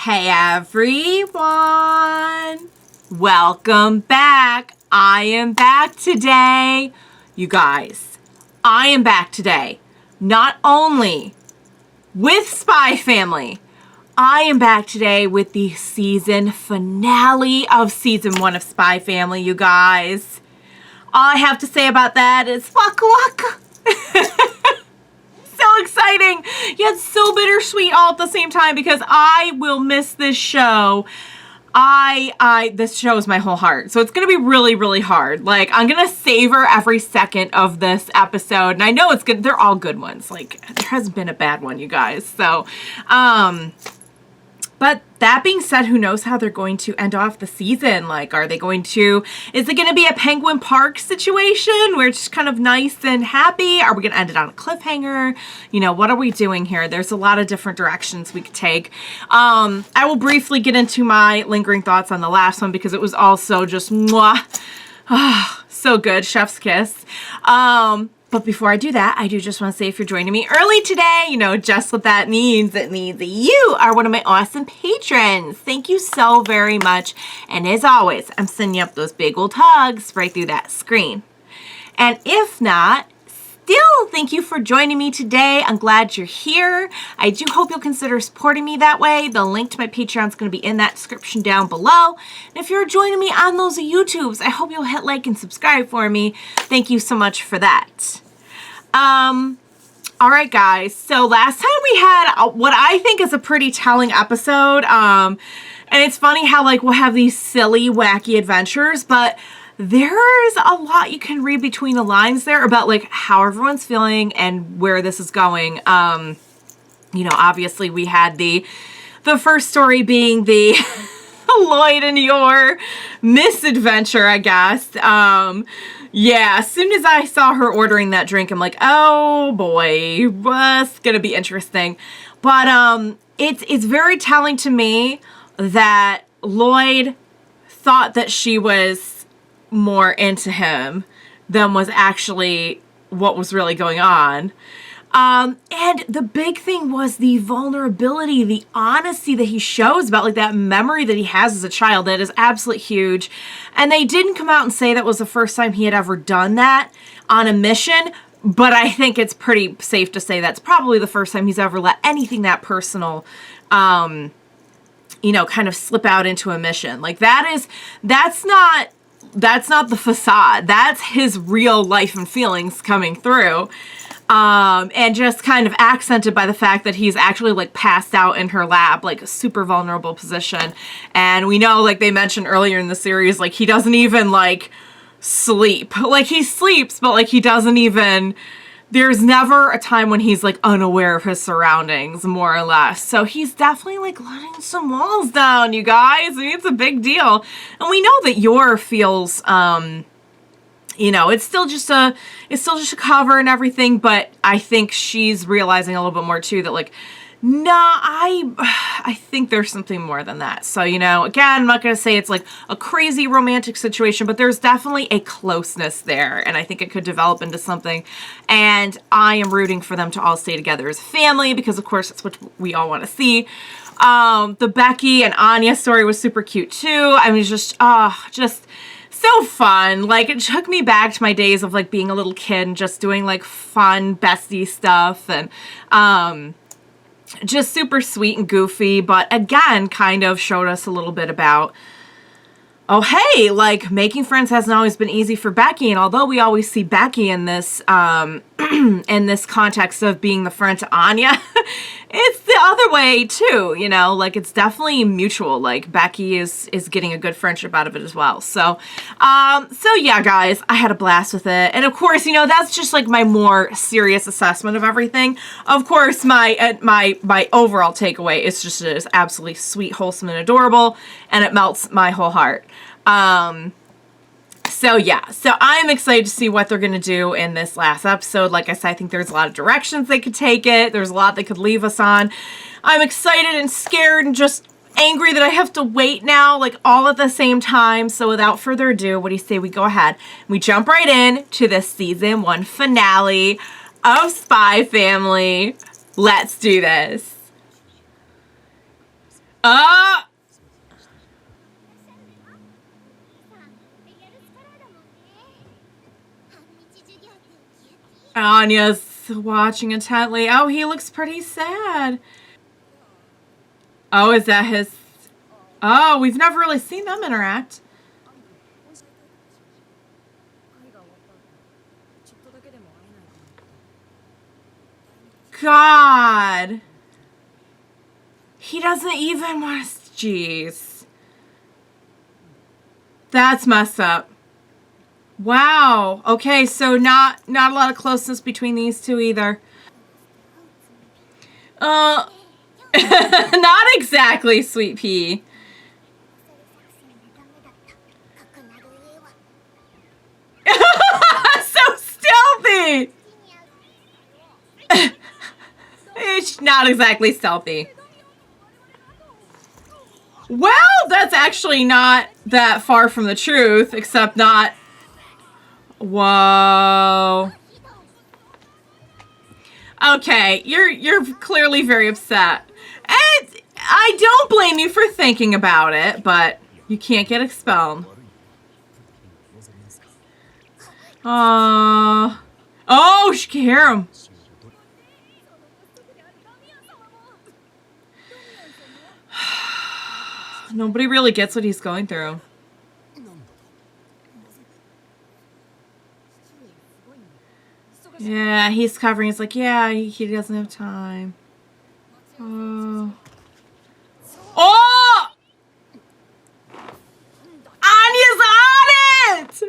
Hey everyone! Welcome back! I am back today. You guys, I am back today. Not only with Spy Family, I am back today with the season finale of season 1 of Spy Family, you guys. All I have to say about that is waka waka. So exciting, yet so bittersweet all at the same time because I will miss this show. This show is my whole heart. So it's going to be really, really hard. Like, I'm going to savor every second of this episode. And I know it's good. They're all good ones. Like, there hasn't been a bad one, you guys. So, but that being said, who knows how they're going to end off the season? Like, is it going to be a Penguin Park situation where it's just kind of nice and happy? Are we going to end it on a cliffhanger? You know, what are we doing here? There's a lot of different directions we could take. I will briefly get into my lingering thoughts on the last one because it was also just mwah. So good. Chef's kiss. But before I do that, I do just want to say if you're joining me early today, you know just what that means. It means that you are one of my awesome patrons. Thank you so very much. And as always, I'm sending you up those big old hugs right through that screen. And if not, still, thank you for joining me today. I'm glad you're here. I do hope you'll consider supporting me that way. The link to my Patreon is going to be in that description down below. And if you're joining me on those YouTubes, I hope you'll hit like and subscribe for me. Thank you so much for that. All right, guys. So last time we had what I think is a pretty telling episode. And it's funny how like we'll have these silly, wacky adventures, but there's a lot you can read between the lines there about like how everyone's feeling and where this is going. You know, obviously we had the first story being the Loid and your misadventure, I guess. Yeah, as soon as I saw her ordering that drink, I'm like, oh boy, what's gonna be interesting? But it's very telling to me that Loid thought that she was more into him than was actually what was really going on. And the big thing was the vulnerability, the honesty that he shows about like that memory that he has as a child. That is absolutely huge. And they didn't come out and say that was the first time he had ever done that on a mission, but I think it's pretty safe to say that's probably the first time he's ever let anything that personal, you know, kind of slip out into a mission. Like that's not the facade. That's his real life and feelings coming through. And just kind of accented by the fact that he's actually like passed out in her lap, like a super vulnerable position. And we know, like they mentioned earlier in the series, like he doesn't even like sleep. Like he sleeps, but like he doesn't even, there's never a time when he's like unaware of his surroundings, more or less. So he's definitely like letting some walls down, you guys. I mean, it's a big deal. And we know that Yor feels, you know, it's still just a cover and everything, but I think she's realizing a little bit more too that like, nah, I think there's something more than that. So, you know, again, I'm not going to say it's like a crazy romantic situation, but there's definitely a closeness there, and I think it could develop into something, and I am rooting for them to all stay together as a family because, of course, that's what we all want to see. The Becky and Anya story was super cute too. I mean, just so fun. Like, it took me back to my days of like being a little kid and just doing like fun bestie stuff, and just super sweet and goofy, but again kind of showed us a little bit about, oh hey, like making friends hasn't always been easy for Becky. And although we always see Becky in this in this context of being the friend to Anya, it's the other way too, you know, like it's definitely mutual. Like Becky is getting a good friendship out of it as well. So yeah, guys, I had a blast with it. And of course, you know, that's just like my more serious assessment of everything. Of course, my overall takeaway is just it is absolutely sweet, wholesome, and adorable, and it melts my whole heart. So yeah, so I'm excited to see what they're going to do in this last episode. Like I said, I think there's a lot of directions they could take it. There's a lot they could leave us on. I'm excited and scared and just angry that I have to wait now, like all at the same time. So without further ado, what do you say we go ahead? We jump right in to the season 1 finale of Spy Family. Let's do this. Oh Anya's watching intently. Oh, he looks pretty sad. Oh, is that his... Oh, we've never really seen them interact. God. He doesn't even want to... Jeez. That's messed up. Wow. Okay, so not a lot of closeness between these two either. Not exactly, Sweet Pea. So stealthy! It's not exactly stealthy. Well, that's actually not that far from the truth, except not... Whoa. Okay, you're clearly very upset. And I don't blame you for thinking about it, but you can't get expelled. Oh, she can hear him. Nobody really gets what he's going through. Yeah, he's covering. He's like, yeah, he doesn't have time. Oh. Oh! Anya's on it!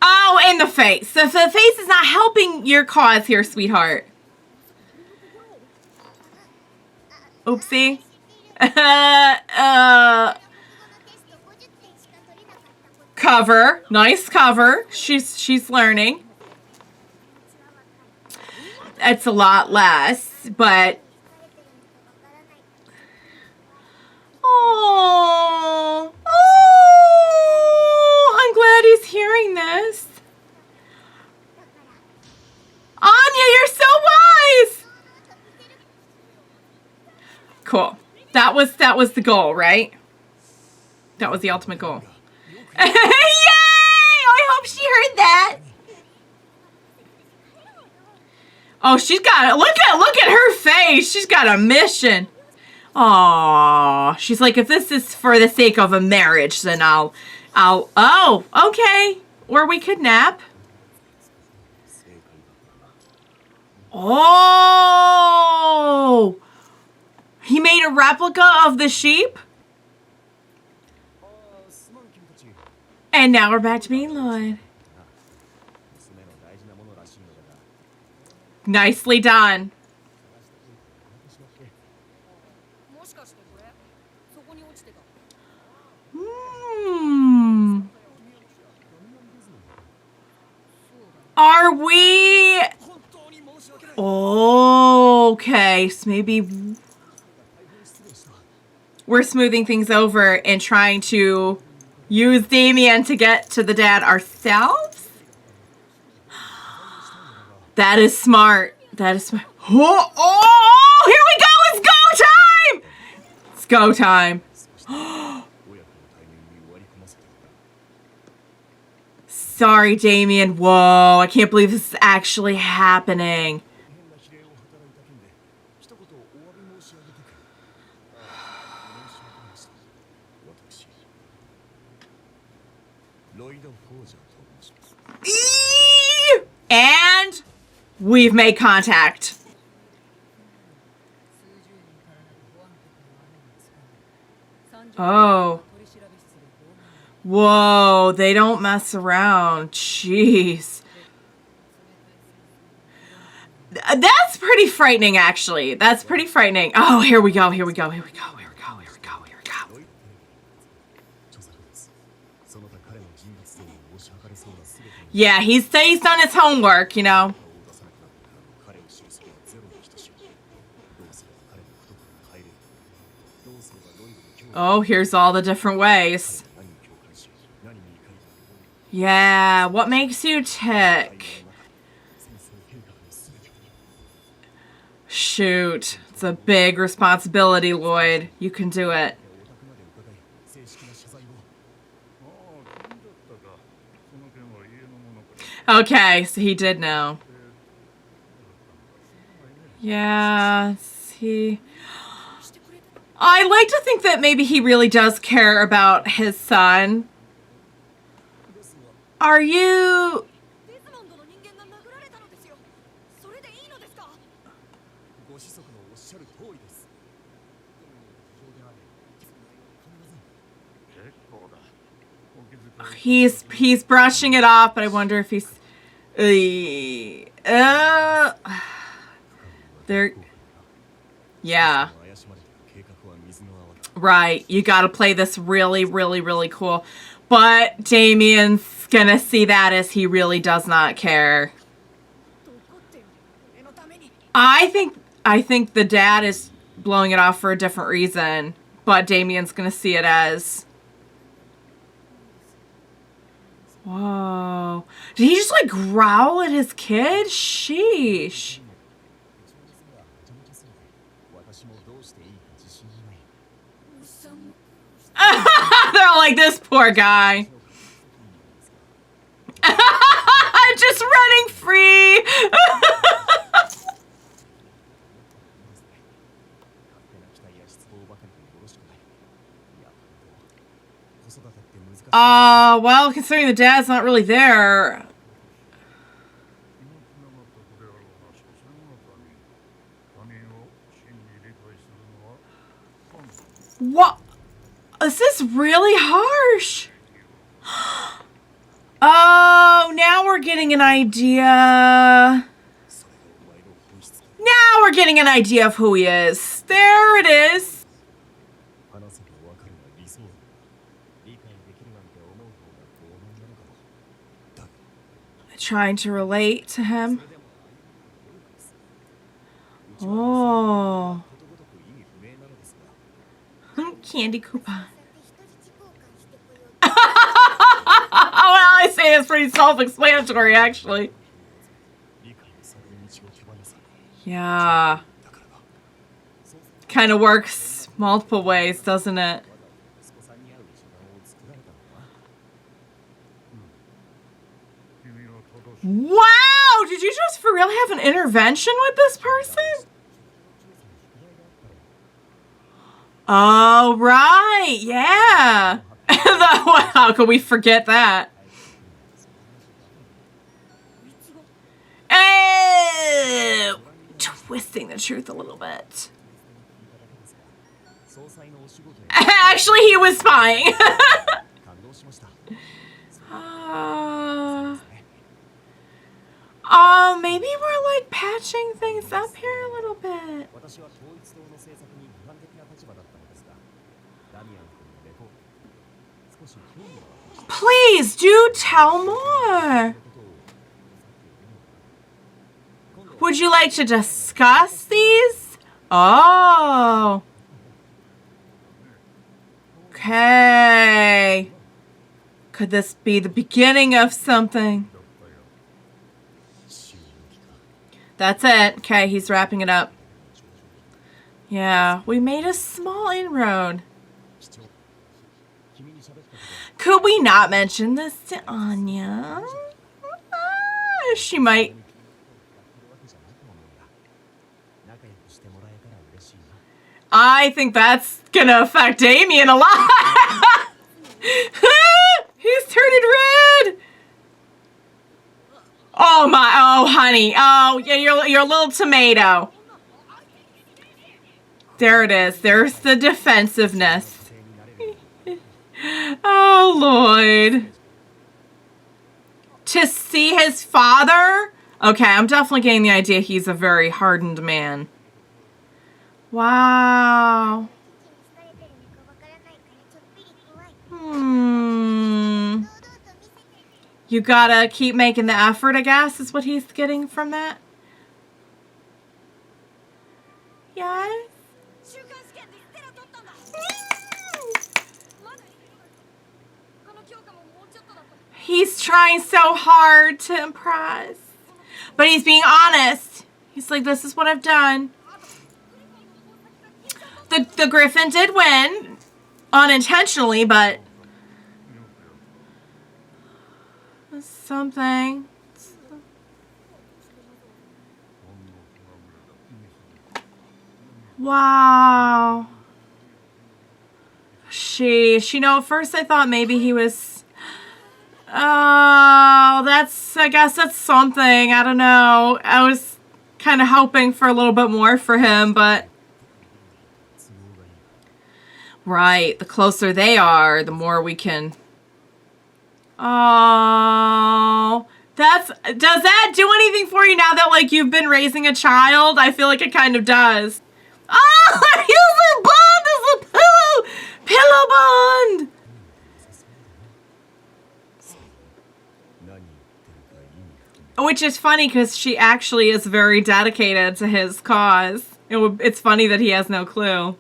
Oh, in the face. The face is not helping your cause here, sweetheart. Oopsie. Cover. Nice cover. She's learning. It's a lot less, but... Oh. Oh. I'm glad he's hearing this. Anya, you're so wise! Cool. That was the goal, right? That was the ultimate goal. Yay! I hope she heard that. Oh, she's got it. Look at her face. She's got a mission. Aww. She's like, if this is for the sake of a marriage, then I'll oh, okay. Or we could nap. Oh! He made a replica of the sheep? And now we're back to being Loid. Nicely done. Are we... Okay, so maybe we're smoothing things over and trying to use Damian to get to the dad ourselves? That is smart. That is smart. Oh, here we go! It's go time! It's go time. Sorry, Damian. Whoa, I can't believe this is actually happening. And we've made contact. Oh. Whoa, they don't mess around. Jeez. That's pretty frightening, actually. That's pretty frightening. Oh, here we go. Yeah, he's done his homework, you know. Oh, here's all the different ways. Yeah, what makes you tick? Shoot, it's a big responsibility, Loid. You can do it. Okay, so he did know. Yeah, he... I like to think that maybe he really does care about his son. Are you... He's brushing it off, but I wonder if he's... there... Yeah. Right. You gotta play this really, really, really cool. But Damian's gonna see that as he really does not care. I think the dad is blowing it off for a different reason. But Damian's gonna see it as... Whoa. Did he just like growl at his kid? Sheesh. They're all like, this poor guy. Just running free. Well, considering the dad's not really there. What? This is really harsh. Oh, now we're getting an idea. Now we're getting an idea of who he is. There it is. Trying to relate to him. Oh. Candy coupon. Well, I say it's pretty self-explanatory, actually. Yeah. Kind of works multiple ways, doesn't it? Wow! Did you just for real have an intervention with this person? Oh, right. Yeah. How could we forget that? Twisting the truth a little bit. Actually, he was spying. Oh, maybe we're like patching things up here a little bit. Please do tell more. Would you like to discuss these? Oh. Okay. Could this be the beginning of something? That's it. Okay, he's wrapping it up. Yeah, we made a small inroad. Could we not mention this to Anya? She might. I think that's gonna affect Damian a lot. He's turning red. Oh my, oh honey, oh yeah, you're a little tomato. There it is. There's the defensiveness. Oh Loid. To see his father? Okay, I'm definitely getting the idea he's a very hardened man. Wow. You gotta keep making the effort, I guess, is what he's getting from that. Yes. He's trying so hard to impress. But he's being honest. He's like, this is what I've done. The Griffin did win. Unintentionally, but... something. Wow. Sheesh. You know, at first I thought maybe he was... Oh, I guess that's something. I don't know. I was kind of hoping for a little bit more for him, but... Right. The closer they are, the more we can... Oh... Does that do anything for you now that, like, you've been raising a child? I feel like it kind of does. Oh, I'm using Bond as a pillow! Pillow Bond! Which is funny because she actually is very dedicated to his cause. It's funny that he has no clue.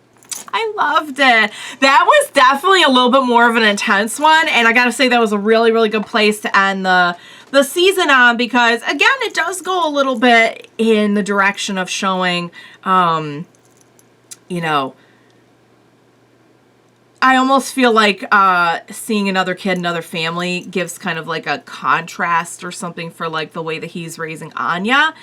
I loved it. That was definitely a little bit more of an intense one, and I gotta say that was a really, really good place to end the season on, because again, it does go a little bit in the direction of showing, you know, I almost feel like seeing another kid, another family gives kind of like a contrast or something for like the way that he's raising Anya.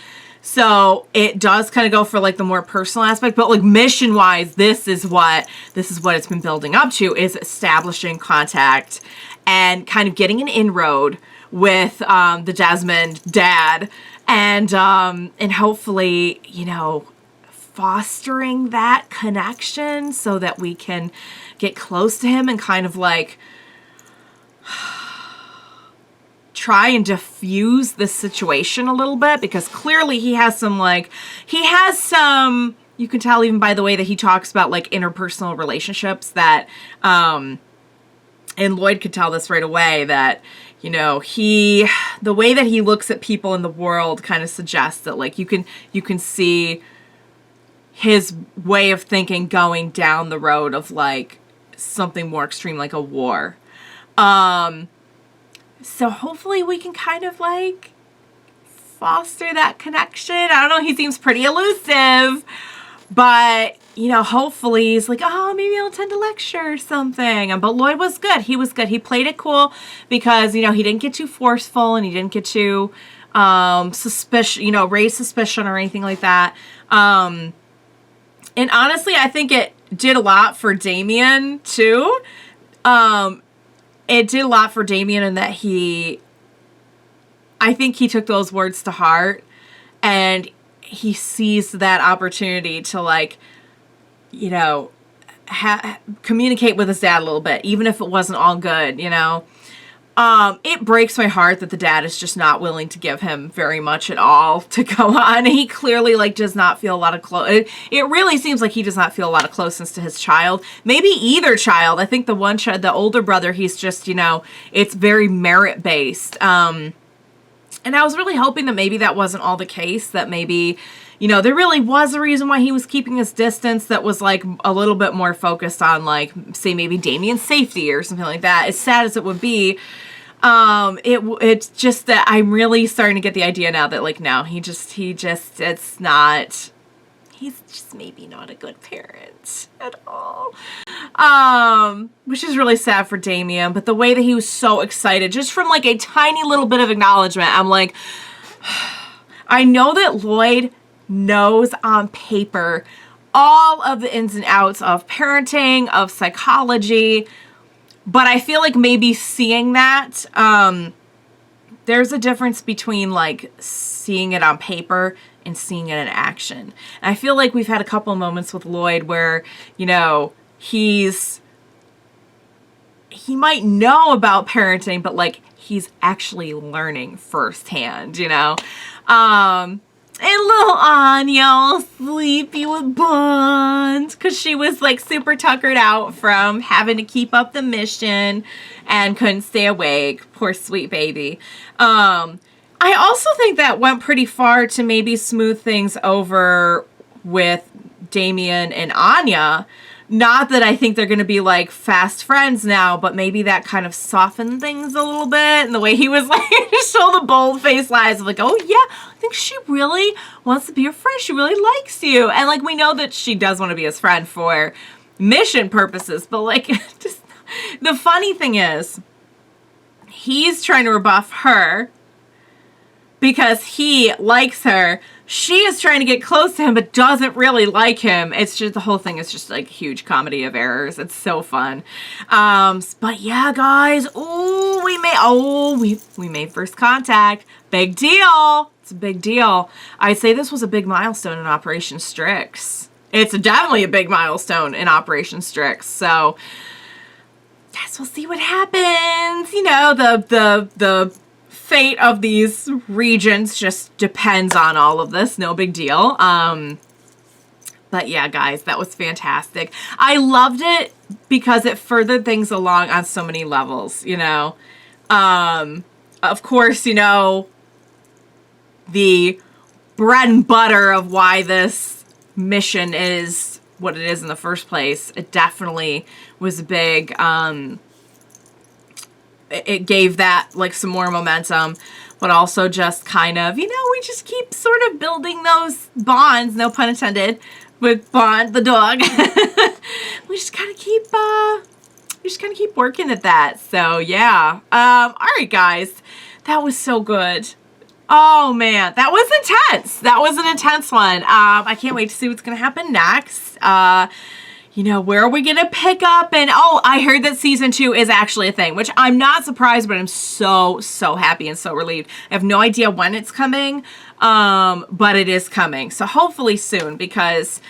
So it does kind of go for like the more personal aspect, but like mission wise, this is what it's been building up to, is establishing contact and kind of getting an inroad with the Desmond dad, and hopefully, you know, fostering that connection so that we can get close to him and kind of like try and diffuse the situation a little bit, because clearly he has some, you can tell even by the way that he talks about like interpersonal relationships that, and Loid could tell this right away, that, you know, the way that he looks at people in the world kind of suggests that like you can see his way of thinking going down the road of like something more extreme, like a war. So hopefully we can kind of like foster that connection. I don't know, he seems pretty elusive, but you know, hopefully he's like, oh, maybe I'll attend a lecture or something. But Loid was good. He was good. He played it cool because, you know, he didn't get too forceful and he didn't get too suspicious, you know, raise suspicion or anything like that. And honestly, I think it did a lot for Damian too. It did a lot for Damian in that I think he took those words to heart, and he seized that opportunity to like, you know, communicate with his dad a little bit, even if it wasn't all good, you know. It breaks my heart that the dad is just not willing to give him very much at all to go on. He clearly like does not feel a lot of it really seems like he does not feel a lot of closeness to his child. Maybe either child. I think the one child, the older brother, he's just, you know, it's very merit based. And I was really hoping that maybe that wasn't all the case, that maybe, you know, there really was a reason why he was keeping his distance that was like a little bit more focused on like, say maybe Damian's safety or something like that. As sad as it would be, it's just that I'm really starting to get the idea now that like, no, he's just maybe not a good parent at all. Which is really sad for Damian, but the way that he was so excited just from like a tiny little bit of acknowledgement, I'm like, I know that Loid knows on paper all of the ins and outs of parenting, of psychology, but I feel like maybe seeing that, there's a difference between like seeing it on paper and seeing it in action. And I feel like we've had a couple moments with Loid where, you know, he might know about parenting, but like he's actually learning firsthand, you know? And little Anya all sleepy with Bond because she was like super tuckered out from having to keep up the mission and couldn't stay awake. Poor sweet baby. I also think that went pretty far to maybe smooth things over with Damian and Anya. Not that I think they're going to be like fast friends now, but maybe that kind of softened things a little bit. And the way he was like, just show the bold faced lies of like, oh yeah, I think she really wants to be your friend. She really likes you. And like, we know that she does want to be his friend for mission purposes, but like, just the funny thing is, he's trying to rebuff her because he likes her. She is trying to get close to him, but doesn't really like him. It's just, the whole thing is just like a huge comedy of errors. It's so fun. But yeah, guys. Ooh, we made first contact. Big deal. It's a big deal. I'd say this was a big milestone in Operation Strix. It's definitely a big milestone in Operation Strix. So, guess we'll see what happens. You know, the fate of these regions just depends on all of this. No big deal. But yeah, guys, that was fantastic. I loved it because it furthered things along on so many levels, you know. Of course, you know, the bread and butter of why this mission is what it is in the first place. It definitely was big. It gave that like some more momentum, but also just kind of, you know, we just keep sort of building those bonds, no pun intended, with Bond the dog. we just kind of keep working at that. So yeah. All right, guys, that was so good. Oh man, that was intense. That was an intense one. I can't wait to see what's gonna happen next. You know, where are we going to pick up? And, oh, I heard that season 2 is actually a thing, which I'm not surprised, but I'm so happy and so relieved. I have no idea when it's coming, but it is coming. So hopefully soon, because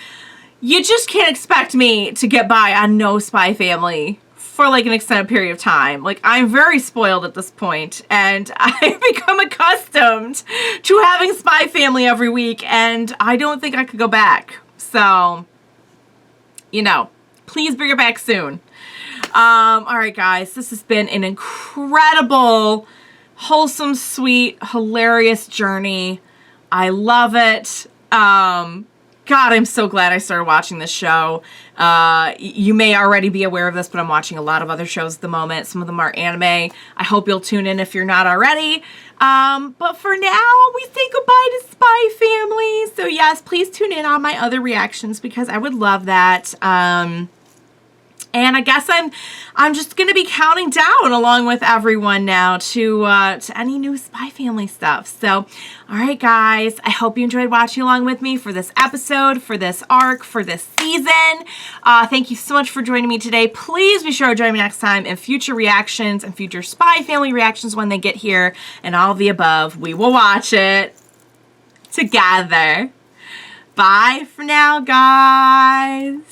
you just can't expect me to get by on no Spy Family for like an extended period of time. Like, I'm very spoiled at this point, and I've become accustomed to having Spy Family every week, and I don't think I could go back. So, you know, please bring it back soon. All right, guys, this has been an incredible, wholesome, sweet, hilarious journey. I love it. God, I'm so glad I started watching this show. You may already be aware of this, but I'm watching a lot of other shows at the moment. Some of them are anime. I hope you'll tune in if you're not already. But for now, we say goodbye to Spy Family. So yes, please tune in on my other reactions because I would love that. And I guess I'm just gonna be counting down along with everyone now to any new Spy Family stuff. So, all right, guys, I hope you enjoyed watching along with me for this episode, for this arc, for this season. Thank you so much for joining me today. Please be sure to join me next time in future reactions and future Spy Family reactions when they get here, and all of the above. We will watch it together. Bye for now, guys.